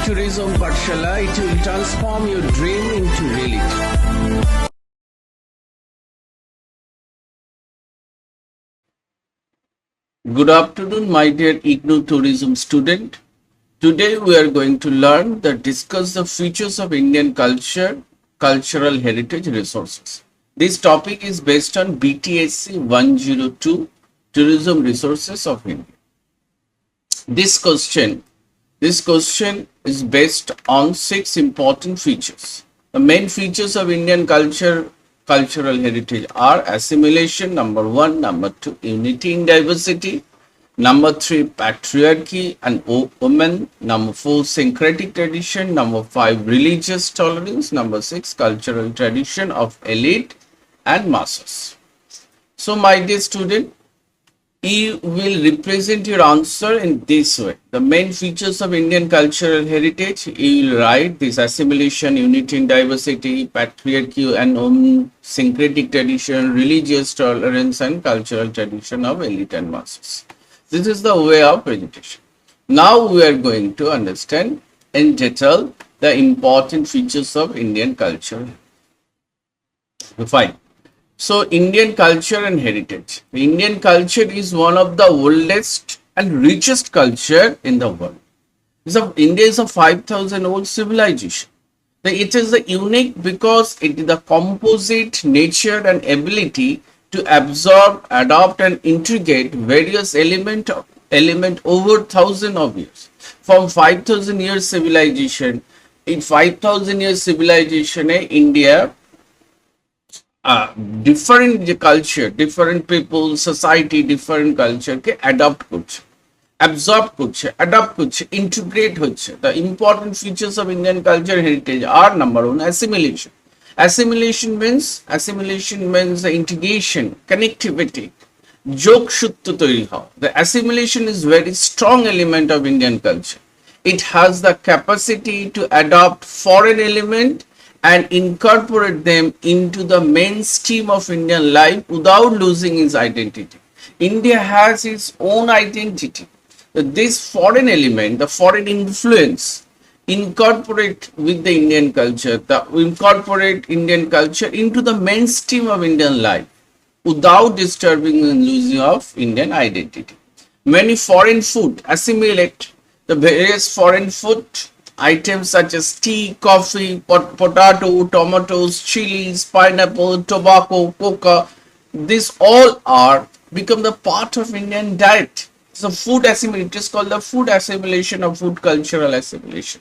Tourism Pathshala. It will transform your dream into reality. Good afternoon, my dear IGNOU tourism student. Today we are going to discuss the features of Indian culture, cultural heritage resources. This topic is based on BTSC 102, Tourism Resources of India. This question is based on 6 important features. The main features of Indian culture, cultural heritage are assimilation, number 1, number 2, unity in diversity, number 3, patriarchy and women, number 4, syncretic tradition, number 5, religious tolerance, number 6, cultural tradition of elite and masses. So my dear student, you will represent your answer in this way. The main features of Indian cultural heritage, you will write this: assimilation, unity in diversity, patriarchy and syncretic tradition, religious tolerance and cultural tradition of elite and masses. This is the way of presentation. Now we are going to understand in detail the important features of Indian culture. Fine. So, Indian culture and heritage. The Indian culture is one of the oldest and richest culture in the world. India is a 5,000 old civilization. It is unique because it is the composite nature and ability to absorb, adopt and integrate various element over thousands of years. From 5,000 years civilization, in 5,000 years civilization, India different culture, different people, society, different culture के adopt कुछ, absorb कुछ, adopt कुछ, integrate कुछ. The important features of Indian culture heritage are: number 1, assimilation. Assimilation means the integration, connectivity, যোগসূত্র তৈরি হওয়া. The assimilation is very strong element of Indian culture. It has the capacity to adopt foreign element and incorporate them into the mainstream of Indian life without losing its identity. India has its own identity. This foreign element, the foreign influence, incorporate with the Indian culture, incorporate Indian culture into the mainstream of Indian life without disturbing and losing of Indian identity. Many foreign food assimilate the various foreign food items such as tea, coffee, potato, tomatoes, chilies, pineapple, tobacco, coca. These all become the part of Indian diet. So food assimilation, it is called the food assimilation or food cultural assimilation.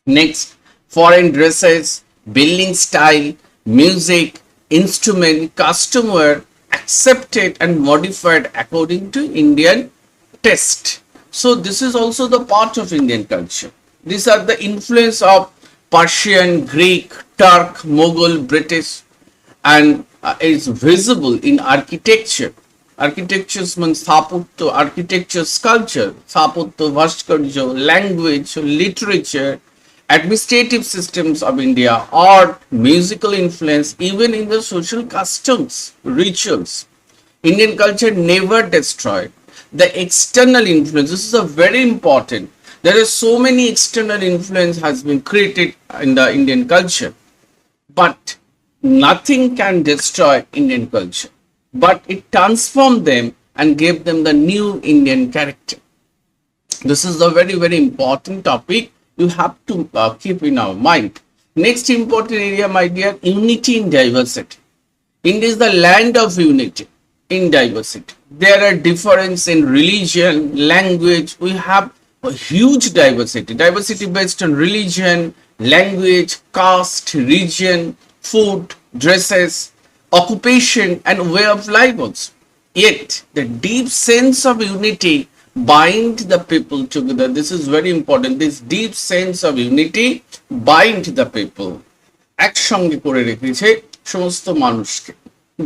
Next, foreign dresses, building style, music, instrument, custom wear accepted and modified according to Indian taste. So this is also the part of Indian culture. These are the influence of Persian, Greek, Turk, Mughal, British, and is visible in architecture. Architecture means Thaputto, architecture, sculpture, Thaputto, Vaskarjo, language, literature, administrative systems of India, art, musical influence, even in the social customs, rituals. Indian culture never destroyed the external influence. This is a very important. There are so many external influence has been created in the Indian culture, but nothing can destroy Indian culture, but it transformed them and gave them the new Indian character. This is a very, very important topic you have to keep in our mind. Next important area, my dear, unity in diversity. India is the land of unity in diversity. There are difference in religion, language. We have a huge diversity based on religion, language, caste, region, food, dresses, occupation and way of life also. Yet the deep sense of unity bind the people together. This is very important. This deep sense of unity bind the people. একসঙ্গে করে রেখেছে সমস্ত মানুষকে.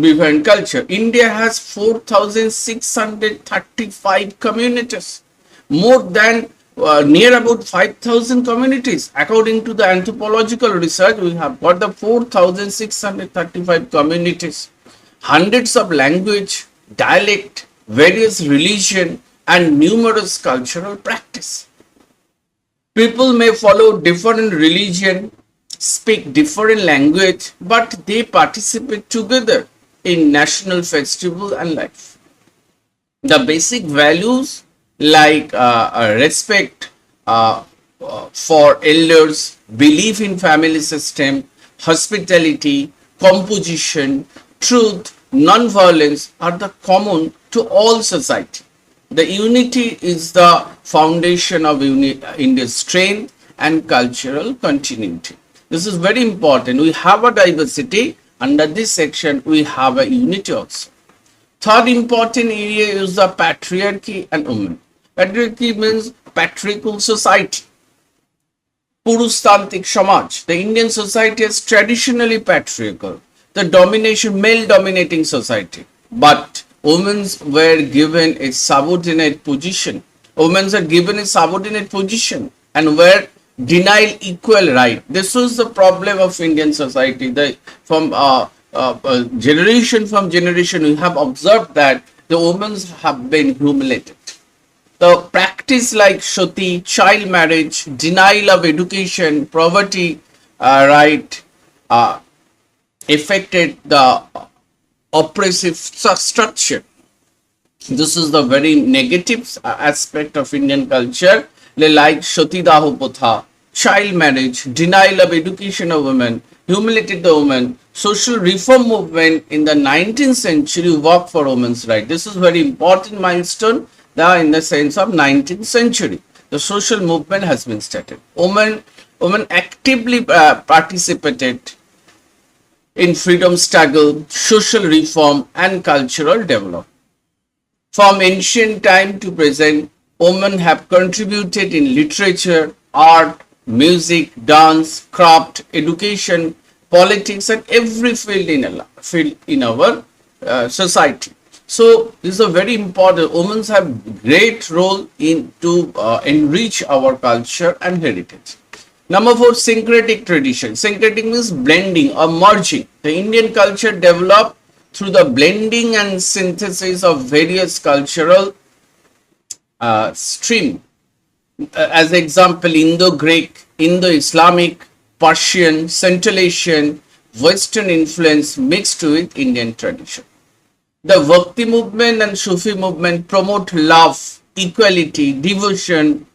Different culture. India has 4,635 communities. More than near about 5,000 communities. According to the anthropological research, we have got the 4,635 communities, hundreds of language, dialect, various religion, and numerous cultural practice. People may follow different religion, speak different language, but they participate together in national festival and life. The basic values like respect for elders, belief in family system, hospitality, composition, truth, non-violence are the common to all society. The unity is the foundation of India's strength and cultural continuity. This is very important. We have a diversity. Under this section, we have a unity also. Third important area is the patriarchy and women. Patriarchy means patriarchal society. Purushtantik Samaj. The Indian society is traditionally patriarchal, the male dominating society. But women were given a subordinate position. Women are given a subordinate position and were denied equal right. This was the problem of Indian society. From generation from generation, we have observed that the women have been humiliated. The practice like Shoti, child marriage, denial of education, poverty, right, affected the oppressive structure. This is the very negative aspect of Indian culture, like Shoti Daho Protha, child marriage, denial of education of women, humiliated the women, social reform movement in the 19th century worked for women's rights. This is very important milestone in the sense of 19th century. The social movement has been started. Women actively participated in freedom struggle, social reform and cultural development. From ancient time to present, women have contributed in literature, art, music, dance, craft, education, politics and every field in our society. So this is a very important. Women have great role to enrich our culture and heritage. Number 4, syncretic tradition. Syncretic means blending or merging. The Indian culture developed through the blending and synthesis of various cultural stream. As example, Indo-Greek, Indo-Islamic, Persian, Central Asian, Western influence mixed with Indian tradition. The Bhakti movement and Sufi movement promote love, equality, devotion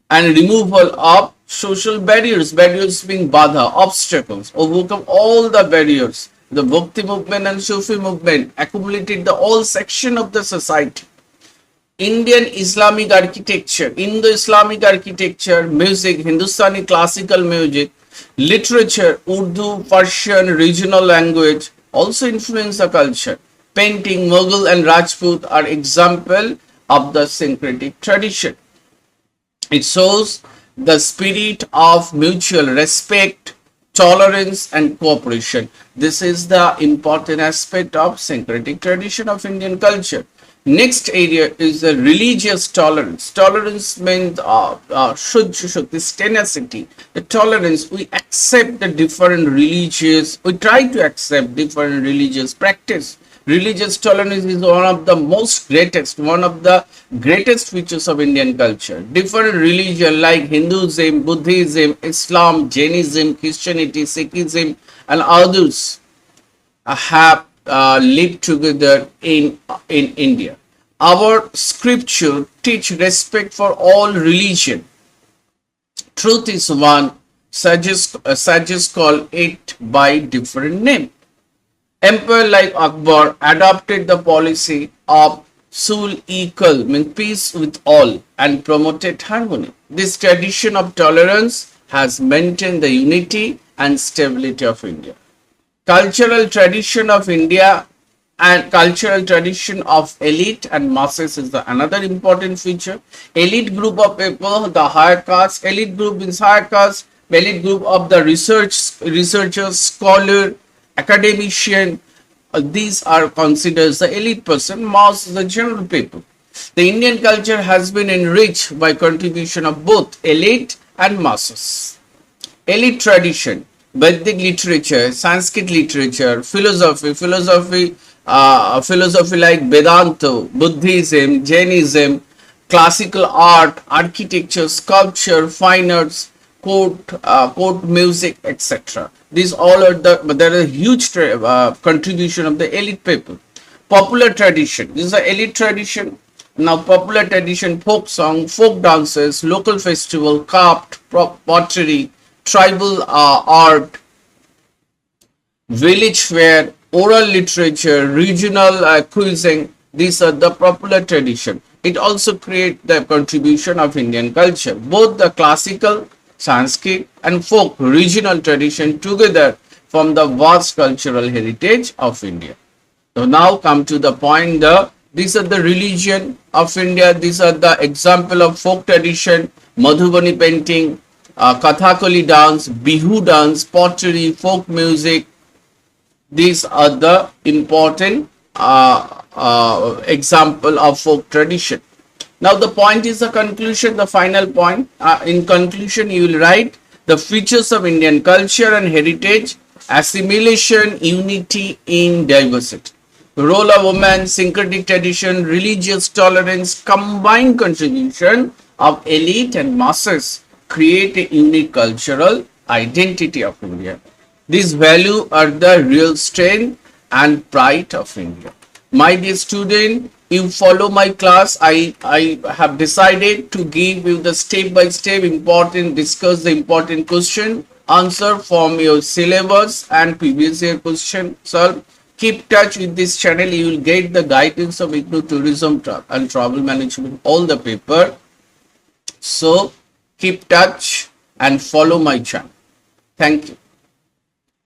and removal of social barriers being badha, obstacles, overcome all the barriers. The Bhakti movement and Sufi movement accumulated the all section of the society. Indian Islamic architecture, Indo-Islamic architecture, music, Hindustani classical music, literature, Urdu, Persian, regional language also influence the culture. Painting, Mughal and Rajput are example of the syncretic tradition. It shows the spirit of mutual respect, tolerance and cooperation. This is the important aspect of syncretic tradition of Indian culture. Next area is the religious tolerance. Tolerance means this tenacity, the tolerance. We accept the different religious, we try to accept different religious practice. Religious tolerance is one of the greatest features of Indian culture. Different religion like Hinduism, Buddhism, Islam, Jainism, Christianity, Sikhism and others have lived together in India. Our scripture teach respect for all religion. Truth is one, sages call it by different name. Emperor like Akbar adopted the policy of sul-e-kal, means peace with all, and promoted harmony. This tradition of tolerance has maintained the unity and stability of India. Cultural tradition of India and cultural tradition of elite and masses is another important feature. Elite group of people, the higher caste, elite group is higher caste, elite group of the researchers, scholar, academician, these are considered the elite person, mass the general people. The Indian culture has been enriched by contribution of both elite and masses. Elite tradition, Vedic literature, Sanskrit literature, philosophy like Vedanta, Buddhism, Jainism, classical art, architecture, sculpture, fine arts, court music, etc. These all are but there is a huge contribution of the elite people. Popular tradition. This is the elite tradition. Now, popular tradition, folk song, folk dances, local festival, craft, pottery, tribal art, village fair, oral literature, regional cuisine. These are the popular tradition. It also creates the contribution of Indian culture. Both the classical, Sanskrit and folk regional tradition together form the vast cultural heritage of India. So now come to the point, these are the religion of India. These are the example of folk tradition, Madhubani painting, Kathakali dance, Bihu dance, pottery, folk music. These are the important example of folk tradition. Now the point is the conclusion, the final point. In conclusion, you will write the features of Indian culture and heritage: assimilation, unity in diversity. Role of women, syncretic tradition, religious tolerance, combined contribution of elite and masses create a unique cultural identity of India. These values are the real strength and pride of India. My dear student, you follow my class. I have decided to give you the step-by-step important, discuss the important question, answer from your syllabus and previous year question solve. Keep touch with this channel. You will get the guidance of IGNOU Tourism and Travel Management, all the paper. So keep touch and follow my channel. Thank you.